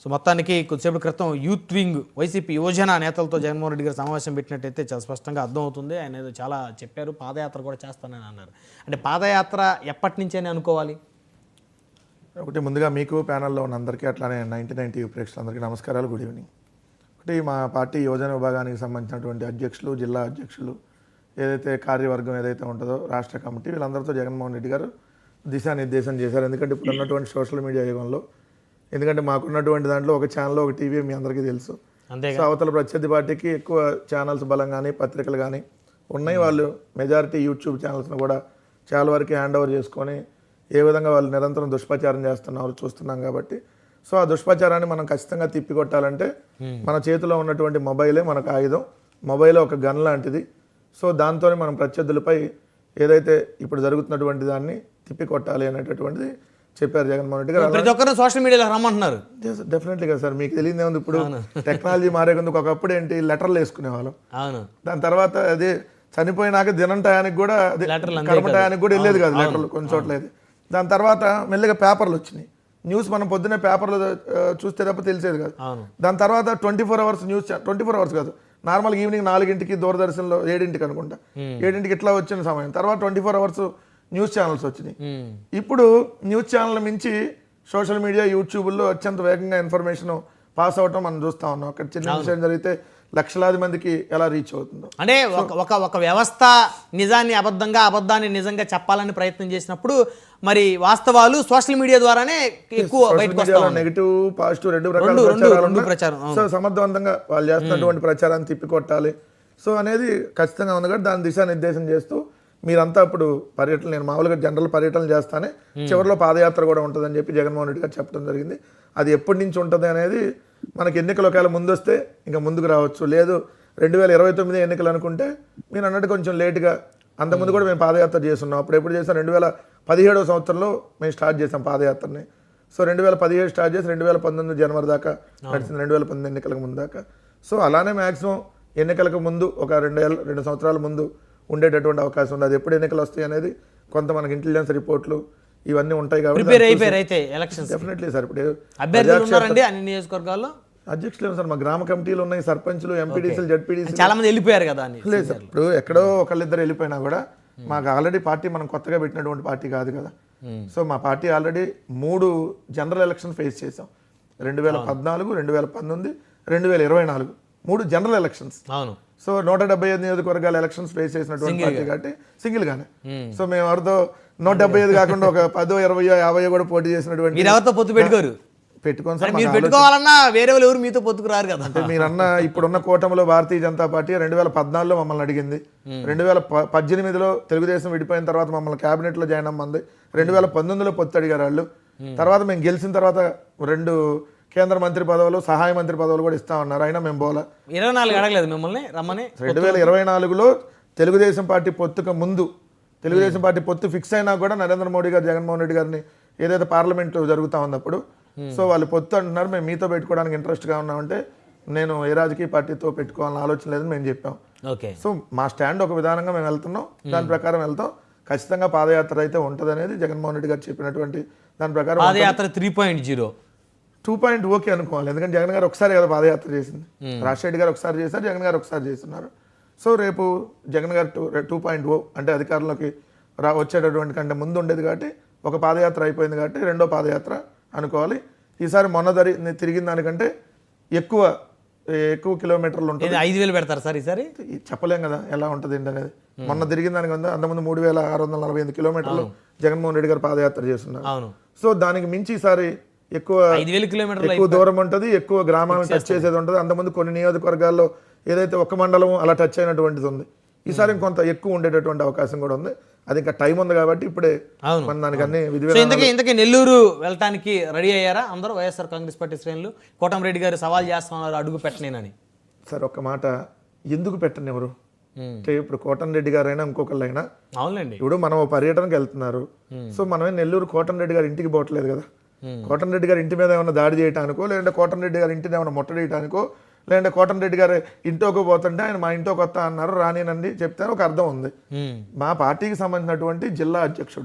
So మొత్తానికి కొద్దిసేపటి క్రితం యూత్ వింగ్ వైసీపీ యువజన నేతలతో జగన్మోహన్ రెడ్డి గారు సమావేశం పెట్టినట్టయితే చాలా స్పష్టంగా అర్థమవుతుంది. ఆయన ఏదో చాలా చెప్పారు, పాదయాత్ర కూడా చేస్తానని అన్నారు. అంటే పాదయాత్ర ఎప్పటి నుంచి అని అనుకోవాలి? ఒకటి ముందుగా మీకు ప్యానల్లో ఉన్న అందరికీ అట్లానే 99 టీవీ ప్రేక్షకులందరికీ నమస్కారాలు, గుడ్ ఈవినింగ్. ఒకటి మా పార్టీ యువజన విభాగానికి సంబంధించినటువంటి అధ్యక్షులు, జిల్లా అధ్యక్షులు, ఏదైతే కార్యవర్గం ఏదైతే ఉంటుందో రాష్ట్ర కమిటీ, వీళ్ళందరితో జగన్మోహన్ రెడ్డి గారు దిశానిర్దేశం చేశారు. ఎందుకంటే ఇప్పుడు ఉన్నటువంటి సోషల్ మీడియా యుగంలో, ఎందుకంటే మాకున్నటువంటి దాంట్లో ఒక ఛానల్ ఒక టీవీ మీ అందరికీ తెలుసు. సో అవతల ప్రత్యర్థి పార్టీకి ఎక్కువ ఛానల్స్ బలం కానీ పత్రికలు కానీ ఉన్నాయి. వాళ్ళు మెజారిటీ యూట్యూబ్ ఛానల్స్ను కూడా చాలా వరకు హ్యాండ్ ఓవర్ చేసుకొని ఏ విధంగా వాళ్ళు నిరంతరం దుష్ప్రచారం చేస్తున్నారు చూస్తున్నాం. కాబట్టి సో ఆ దుష్ప్రచారాన్ని మనం ఖచ్చితంగా తిప్పికొట్టాలంటే మన చేతిలో ఉన్నటువంటి మొబైలే మనకు ఆయుధం. మొబైల్ ఒక గన్ లాంటిది. సో దాంతోనే మనం ప్రత్యర్థులపై ఏదైతే ఇప్పుడు జరుగుతున్నటువంటి దాన్ని తిప్పికొట్టాలి అనేటటువంటిది చెప్పారు జగన్మోహన్ రెడ్డి గారు. ప్రతి ఒక్కరు సోషల్ మీడియాలో రమ్మంటున్నారు. డెఫినెట్లీగా సార్, మీకు తెలియదు ఏముంది, ఇప్పుడు టెక్నాలజీ మారే కొందుకు ఒకప్పుడు ఏంటి లెటర్లు వేసుకునేవాళ్ళం. దాని తర్వాత అదే చనిపోయినాక దినం టయానికి కూడా కర్మ టయానికి కూడా వెళ్ళేది కాదు లెటర్లు, కొన్ని చోట్ల అయితే. దాని తర్వాత మెల్లిగా పేపర్లు వచ్చినాయి. న్యూస్ మనం పొద్దున్నే పేపర్లు చూస్తే తప్ప తెలిసేది కాదు. దాని తర్వాత 24 అవర్స్ న్యూస్, 24 అవర్స్ కాదు, నార్మల్గా ఈవినింగ్ 4ంటికి దూరదర్శన్లో 7ంటికి అనుకుంటా, 7ంటికి ఇట్లా వచ్చిన సమయం. తర్వాత 24 అవర్స్ న్యూస్ ఛానల్స్ వచ్చినాయి. ఇప్పుడు న్యూస్ ఛానల్ మించి సోషల్ మీడియా, యూట్యూబ్లో అత్యంత వేగంగా ఇన్ఫర్మేషన్ పాస్ అవటం మనం చూస్తూ ఉన్నాం. అక్కడ చిన్న విషయం జరిగితే లక్షలాది మందికి ఎలా రీచ్ అవుతుందో. అంటే ఒక వ్యవస్థ నిజాన్ని అబద్ధంగా, అబద్ధాన్ని నిజంగా చెప్పాలని ప్రయత్నం చేసినప్పుడు మరి వాస్తవాలు సోషల్ మీడియా ద్వారానే ఎక్కువ బయటకు వస్తాయి. నెగిటివ్, పాజిటివ్ రెండు రకాల ప్రచారం. సో సమర్థవంతంగా వాళ్ళు చేస్తున్నటువంటి ప్రచారాన్ని తిప్పికొట్టాలి సో అనేది ఖచ్చితంగా ఉంది. కాబట్టి దాని దిశానిర్దేశం చేస్తూ మీరంతా ఇప్పుడు పర్యటన, నేను మామూలుగా జనరల్ పర్యటనలు చేస్తానే చివరిలో పాదయాత్ర కూడా ఉంటుందని చెప్పి జగన్మోహన్ రెడ్డి గారు చెప్పడం జరిగింది. అది ఎప్పటి నుంచి ఉంటుంది అనేది మనకి ఎన్నికలు ఒకవేళ ముందు వస్తే ఇంకా ముందుకు రావచ్చు, లేదు 2029 ఎన్నికలు అనుకుంటే మీరు అన్నట్టు కొంచెం లేటుగా, అంతకుముందు కూడా మేము పాదయాత్ర చేస్తున్నాం. అప్పుడు ఎప్పుడు చేసాం, 2017 సంవత్సరంలో మేము స్టార్ట్ చేసాం పాదయాత్రని. సో 2017 స్టార్ట్ చేసి 2019 జనవరి దాకా నడిచింది, 2019 ఎన్నికలకు ముందు దాకా. సో అలానే మ్యాక్సిమం ఎన్నికలకు ముందు ఒక 2 సంవత్సరాల ముందు ఉండేటటువంటి అవకాశం ఉంది. అది ఎప్పుడు ఎన్నికలు వస్తాయి అనేది కొంత మనకి ఇంటెలిజెన్స్ రిపోర్ట్లు ఇవన్నీ ఉంటాయి కాబట్టి డెఫినెట్లీ సార్. ఇప్పుడు అన్ని నియోజకవర్గాల్లో అధ్యక్షులు ఏమో సార్, మా గ్రామ కమిటీలు ఉన్నాయి, సర్పంచులు, ఎంపీడీసీలు, జడ్పీడీసీ చాలా మంది వెళ్ళిపోయారు కదా. లేదు సార్, ఇప్పుడు ఎక్కడో ఒకళ్ళిద్దరు వెళ్ళిపోయినా కూడా మాకు ఆల్రెడీ పార్టీ మనం కొత్తగా పెట్టినటువంటి పార్టీ కాదు కదా. సో మా party already 3 general election face చేసాం. 2014, 2019, 2024 3 జనరల్ ఎలక్షన్స్. అవును. సో 175 నియోజకవర్గాల ఎలక్షన్స్ ఫేస్ చేసినటువంటి పార్టీ కాబట్టి సింగిల్ గానే. సో మేము ఎవరితో 175 కాకుండా ఒక 10, 20, 50 కూడా పోటీ చేసినటువంటి పొత్తు పెట్టుకోను సార్. మీరు పెట్టుకోవాలన్నా వేరే వాళ్ళు ఎవరు మీతో పొత్తుకు రారు కదా. అంటే మీరన్న ఇప్పుడున్న కూటమిలో భారతీయ జనతా పార్టీ 2014లో మమ్మల్ని అడిగింది, 2018లో తెలుగుదేశం విడిపోయిన తర్వాత మమ్మల్ని క్యాబినెట్ లో జాయిన్ అమ్మంది, 2019లో పొత్తు అడిగారు వాళ్ళు. తర్వాత మేము గెలిచిన తర్వాత 2 కేంద్ర మంత్రి పదవులు, సహాయ మంత్రి పదవులు కూడా ఇస్తా ఉన్నారు. అయినా మేము పోలా. 24 అడగలేదు మిమ్మల్ని రమ్మని. 2024లో తెలుగుదేశం పార్టీ పొత్తుకు ముందు, తెలుగుదేశం పార్టీ పొత్తు ఫిక్స్ అయినా కూడా నరేంద్ర మోడీ గారు జగన్మోహన్ రెడ్డి గారిని ఏదైతే పార్లమెంట్ జరుగుతూ ఉన్నప్పుడు సో వాళ్ళు పొత్తు అంటున్నారు, మేము మీతో పెట్టుకోవడానికి ఇంట్రెస్ట్గా ఉన్నామంటే నేను ఏ రాజకీయ పార్టీతో పెట్టుకోవాలని ఆలోచన లేదని మేము చెప్పాం. సో మా స్టాండ్ ఒక విధానంగా మేము వెళ్తున్నాం, దాని ప్రకారం వెళ్తాం. ఖచ్చితంగా పాదయాత్ర అయితే ఉంటుంది అనేది జగన్మోహన్ రెడ్డి గారు చెప్పినటువంటి దాని ప్రకారం. పాదయాత్ర 3.0 2.0 ఓకే అనుకోవాలి. ఎందుకంటే జగన్ గారు ఒకసారి కదా పాదయాత్ర చేసింది, రాజశేఖర్ గారు ఒకసారి చేశారు, జగన్ గారు ఒకసారి చేస్తున్నారు. సో రేపు జగన్ గారు 2.0 అంటే అధికారంలోకి వచ్చేటటువంటి కంటే ముందు ఉండేది కాబట్టి ఒక పాదయాత్ర అయిపోయింది కాబట్టి 2వ పాదయాత్ర అనుకోవాలి. ఈసారి మొన్న తిరిగిన దానికంటే ఎక్కువ కిలోమీటర్లు ఉంటుంది. 5,000 పెడతారు సార్ ఈసారి, చెప్పలేం కదా ఎలా ఉంటుంది ఏంటనేది. మొన్న తిరిగిన దానికి అంతకుముందు 3,648 కిలోమీటర్లు జగన్మోహన్ రెడ్డి గారు పాదయాత్ర చేస్తున్నారు. సో దానికి మించి ఈసారి ఎక్కువ 5,000 కిలోమీటర్లు ఎక్కువ దూరం ఉంటుంది, ఎక్కువ గ్రామాలను టచ్ చేసేది ఉంటుంది. అంతకుముందు కొన్ని నియోజకవర్గాల్లో ఏదైతే ఒక మండలం అలా టచ్ అయినటువంటిది ఉంది, ఈసారి ఇంకొంత ఎక్కువ ఉండేటటువంటి అవకాశం కూడా ఉంది. అది ఇంకా టైం ఉంది కాబట్టి ఇప్పుడే మన దానికి అన్ని ఇంతకీ నెల్లూరు వెళ్ళటానికి రెడీ అయ్యారా అందరూ? వైఎస్ఆర్ కాంగ్రెస్ పార్టీ శ్రేణులు కోటమిరెడ్డి గారు సవాల్ చేస్తున్నారు, అడుగు పెట్టనేనని. సార్ ఒక్క మాట, ఎందుకు పెట్టను ఎవరు అంటే ఇప్పుడు కోటమిరెడ్డి గారైనా ఇంకొకళ్ళైనా, అవునండి ఇప్పుడు మనం పర్యటనకు వెళ్తున్నారు. సో మనమే నెల్లూరు కోటమిరెడ్డి గారి ఇంటికి పోవట్లేదు కదా. కోటమిరెడ్డి గారి ఇంటి మీద ఏమైనా దాడి చేయడానికో, లేదంటే కోటమిరెడ్డి గారి ఇంటిని ఏమైనా ముట్టడియటానికో, లేదంటే కోటమిరెడ్డి గారు ఇంట్లోకి పోతుంటే ఆయన మా ఇంట్లోకి వస్తా అన్నారు రానినండి చెప్తే ఒక అర్థం ఉంది. మా పార్టీకి సంబంధించినటువంటి జిల్లా అధ్యక్షుడు